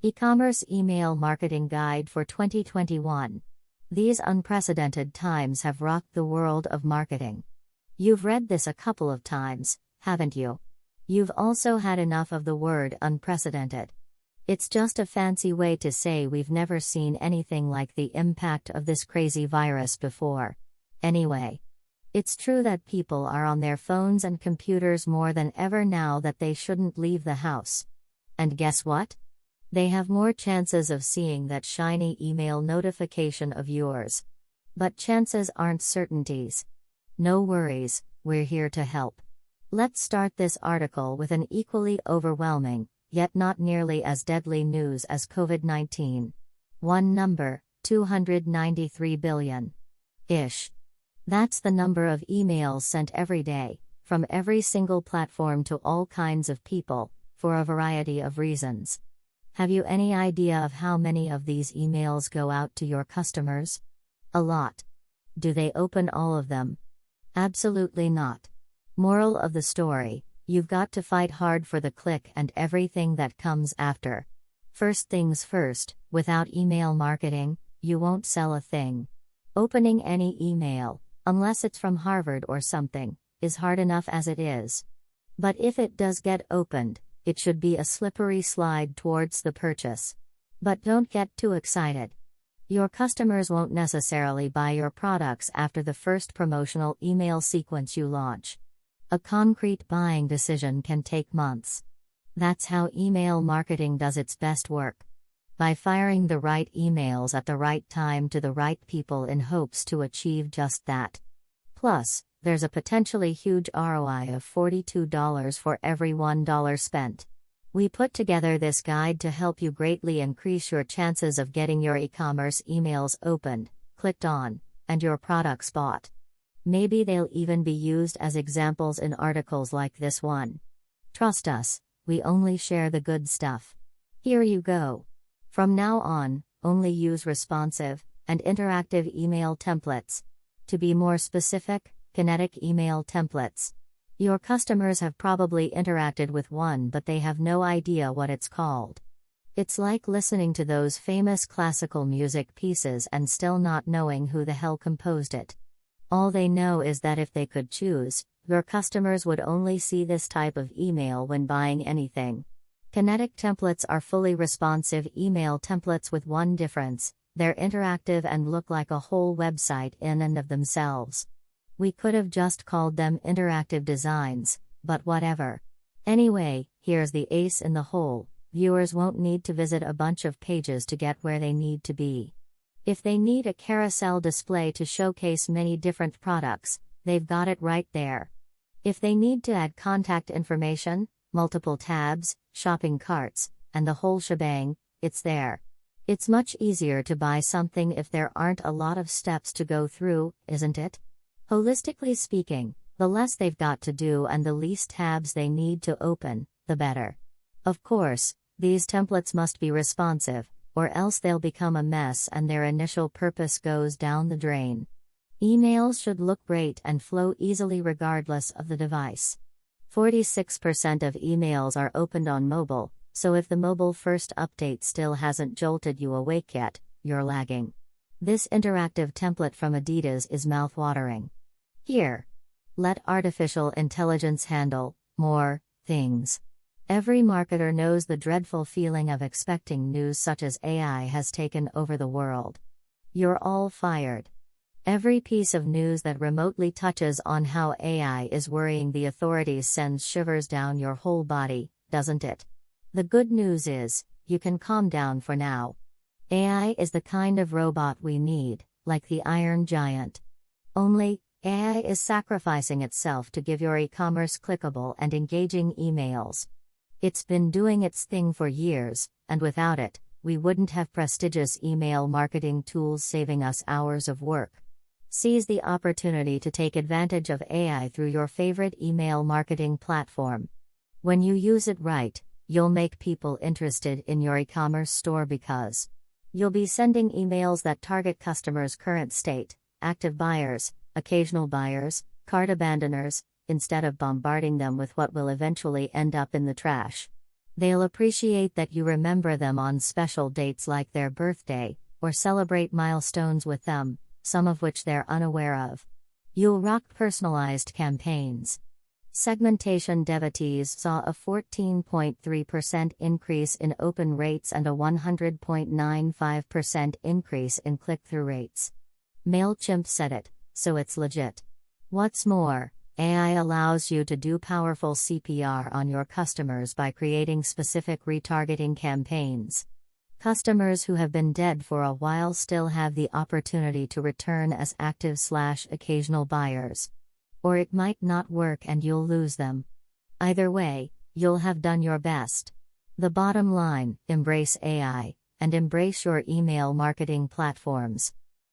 E-commerce email marketing guide for 2021. These unprecedented times have rocked the world of marketing. You've read this a couple of times, haven't you? You've also had enough of the word unprecedented. It's just a fancy way to say we've never seen anything like the impact of this crazy virus before. Anyway, it's true that people are on their phones and computers more than ever now that they shouldn't leave the house. And guess what? They have more chances of seeing that shiny email notification of yours. But chances aren't certainties. No worries, we're here to help. Let's start this article with an equally overwhelming, yet not nearly as deadly news as COVID-19. One number, 293 billion-ish. That's the number of emails sent every day, from every single platform to all kinds of people, for a variety of reasons. Have you any idea of how many of these emails go out to your customers? A lot. Do they open all of them? Absolutely not. Moral of the story: you've got to fight hard for the click and everything that comes after. First things first, without email marketing, you won't sell a thing. Opening any email, unless it's from Harvard or something, is hard enough as it is. But if it does get opened, it should be a slippery slide towards the purchase. But don't get too excited. Your customers won't necessarily buy your products after the first promotional email sequence you launch. A concrete buying decision can take months. That's how email marketing does its best work. By firing the right emails at the right time to the right people in hopes to achieve just that. Plus, there's a potentially huge ROI of $42 for every $1 spent. We put together this guide to help you greatly increase your chances of getting your e-commerce emails opened, clicked on, and your products bought. Maybe they'll even be used as examples in articles like this one. Trust us, we only share the good stuff. Here you go. From now on, only use responsive and interactive email templates. To be more specific, kinetic email templates. Your customers have probably interacted with one, but they have no idea what it's called. It's like listening to those famous classical music pieces and still not knowing who the hell composed it. All they know is that if they could choose, your customers would only see this type of email when buying anything. Kinetic templates are fully responsive email templates with one difference: they're interactive and look like a whole website in and of themselves. We could have just called them interactive designs, but whatever. Anyway, here's the ace in the hole: viewers won't need to visit a bunch of pages to get where they need to be. If they need a carousel display to showcase many different products, they've got it right there. If they need to add contact information, multiple tabs, shopping carts, and the whole shebang, it's there. It's much easier to buy something if there aren't a lot of steps to go through, isn't it? Holistically speaking, the less they've got to do and the least tabs they need to open, the better. Of course, these templates must be responsive, or else they'll become a mess and their initial purpose goes down the drain. Emails should look great and flow easily regardless of the device. 46% of emails are opened on mobile, so if the mobile first update still hasn't jolted you awake yet, you're lagging. This interactive template from Adidas is mouthwatering. Here. Let artificial intelligence handle more things. Every marketer knows the dreadful feeling of expecting news such as AI has taken over the world. You're all fired. Every piece of news that remotely touches on how AI is worrying the authorities sends shivers down your whole body, doesn't it? The good news is, you can calm down for now. AI is the kind of robot we need, like the Iron Giant. Only, AI is sacrificing itself to give your e-commerce clickable and engaging emails. It's been doing its thing for years, and without it, we wouldn't have prestigious email marketing tools saving us hours of work. Seize the opportunity to take advantage of AI through your favorite email marketing platform. When you use it right, you'll make people interested in your e-commerce store because you'll be sending emails that target customers' current state, active buyers, occasional buyers, cart abandoners, instead of bombarding them with what will eventually end up in the trash. They'll appreciate that you remember them on special dates like their birthday, or celebrate milestones with them, some of which they're unaware of. You'll rock personalized campaigns. Segmentation devotees saw a 14.3% increase in open rates and a 100.95% increase in click-through rates. MailChimp said it, so it's legit. What's more, AI allows you to do powerful CPR on your customers by creating specific retargeting campaigns. Customers who have been dead for a while still have the opportunity to return as active/occasional buyers. Or it might not work and you'll lose them. Either way, you'll have done your best. The bottom line: embrace AI, and embrace your email marketing platforms.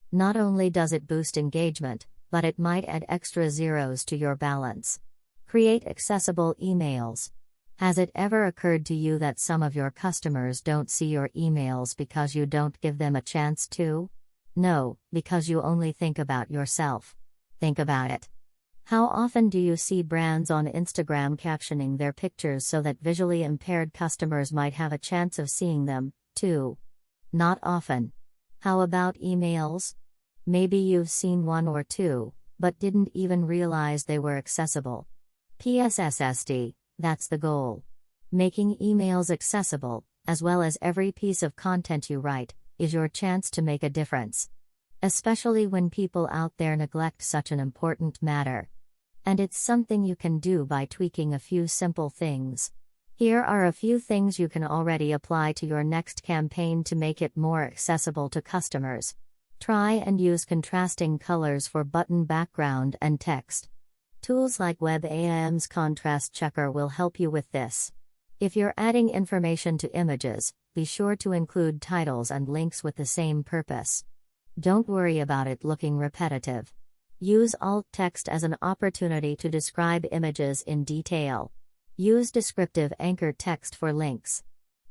Not only does it boost engagement, but it might add extra zeros to your balance. Create accessible emails. Has it ever occurred to you that some of your customers don't see your emails because you don't give them a chance to? No, because you only think about yourself. Think about it. How often do you see brands on Instagram captioning their pictures so that visually impaired customers might have a chance of seeing them, too? Not often. How about emails? Maybe you've seen one or two, but didn't even realize they were accessible. PSSSD, that's the goal. Making emails accessible, as well as every piece of content you write, is your chance to make a difference. Especially when people out there neglect such an important matter. And it's something you can do by tweaking a few simple things. Here are a few things you can already apply to your next campaign to make it more accessible to customers. Try and use contrasting colors for button background and text. Tools like WebAIM's Contrast Checker will help you with this. If you're adding information to images, be sure to include titles and links with the same purpose. Don't worry about it looking repetitive. Use alt text as an opportunity to describe images in detail. Use descriptive anchor text for links.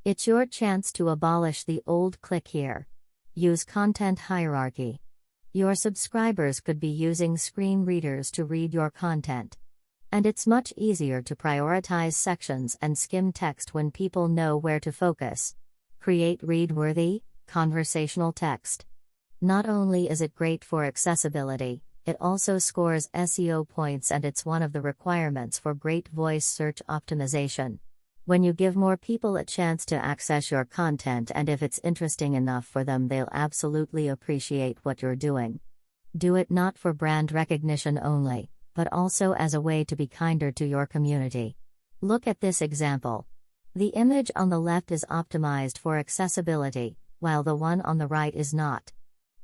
It's your chance to abolish the old click here. Use content hierarchy. Your subscribers could be using screen readers to read your content. And it's much easier to prioritize sections and skim text when people know where to focus. Create read-worthy, conversational text. Not only is it great for accessibility, it also scores SEO points, and it's one of the requirements for great voice search optimization. When you give more people a chance to access your content, and if it's interesting enough for them, they'll absolutely appreciate what you're doing. Do it not for brand recognition only, but also as a way to be kinder to your community. Look at this example. The image on the left is optimized for accessibility, while the one on the right is not.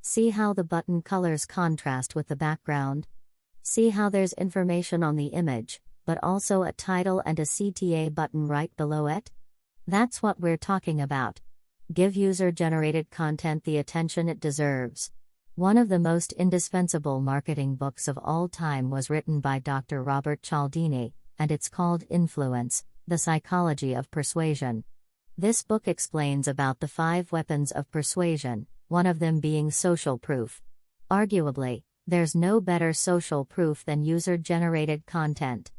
See how the button colors contrast with the background? See how there's information on the image, but also a title and a CTA button right below it? That's what we're talking about. Give user-generated content the attention it deserves. One of the most indispensable marketing books of all time was written by Dr. Robert Cialdini, and it's called Influence: The Psychology of Persuasion. This book explains about the 5 weapons of persuasion, one of them being social proof. Arguably, there's no better social proof than user-generated content.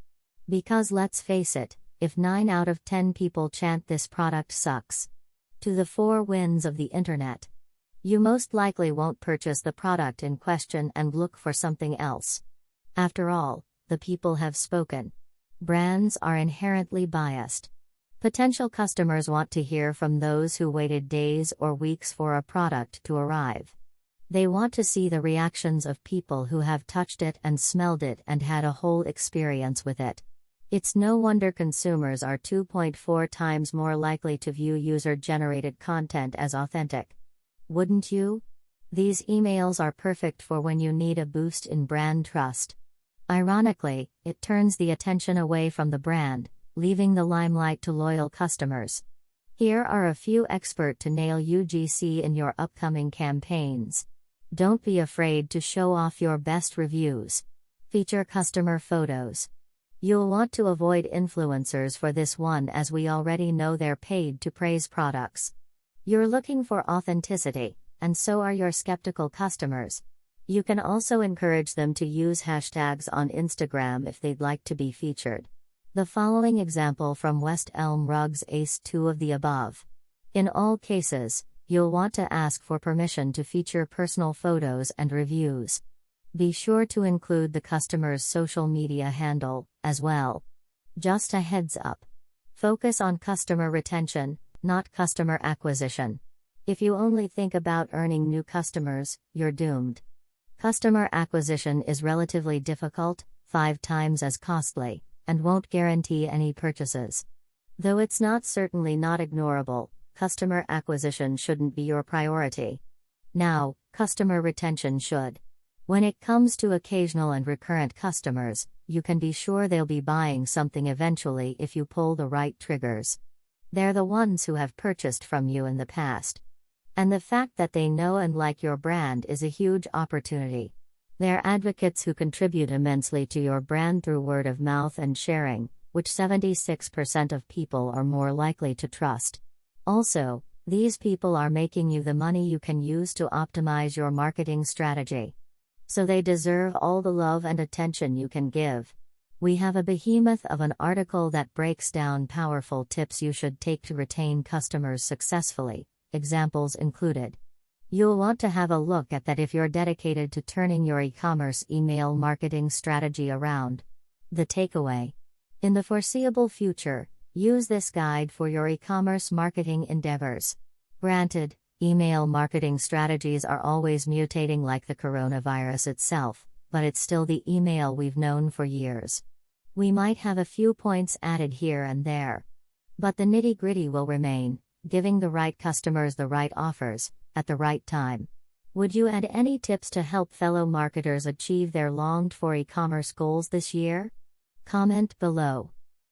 Because let's face it, if 9 out of 10 people chant this product sucks to the 4 winds of the internet, you most likely won't purchase the product in question and look for something else. After all, the people have spoken. Brands are inherently biased. Potential customers want to hear from those who waited days or weeks for a product to arrive. They want to see the reactions of people who have touched it and smelled it and had a whole experience with it. It's no wonder consumers are 2.4 times more likely to view user-generated content as authentic. Wouldn't you? These emails are perfect for when you need a boost in brand trust. Ironically, it turns the attention away from the brand, leaving the limelight to loyal customers. Here are a few expert to nail UGC in your upcoming campaigns. Don't be afraid to show off your best reviews. Feature customer photos. You'll want to avoid influencers for this one, as we already know they're paid to praise products. You're looking for authenticity, and so are your skeptical customers. You can also encourage them to use hashtags on Instagram if they'd like to be featured. The following example from West Elm Rugs ACE 2 of the above. In all cases, you'll want to ask for permission to feature personal photos and reviews. Be sure to include the customer's social media handle, as well. Just a heads up. Focus on customer retention, not customer acquisition. If you only think about earning new customers, you're doomed. Customer acquisition is relatively difficult, 5 times as costly, and won't guarantee any purchases. Though it's certainly not ignorable, customer acquisition shouldn't be your priority. Now, customer retention should. When it comes to occasional and recurrent customers, you can be sure they'll be buying something eventually if you pull the right triggers. They're the ones who have purchased from you in the past. And the fact that they know and like your brand is a huge opportunity. They're advocates who contribute immensely to your brand through word of mouth and sharing, which 76% of people are more likely to trust. Also, these people are making you the money you can use to optimize your marketing strategy. So they deserve all the love and attention you can give. We have a behemoth of an article that breaks down powerful tips you should take to retain customers successfully, examples included. You'll want to have a look at that if you're dedicated to turning your e-commerce email marketing strategy around. The takeaway. In the foreseeable future, use this guide for your e-commerce marketing endeavors. Granted, email marketing strategies are always mutating like the coronavirus itself, but it's still the email we've known for years. We might have a few points added here and there. But the nitty-gritty will remain, giving the right customers the right offers, at the right time. Would you add any tips to help fellow marketers achieve their longed-for e-commerce goals this year? Comment below.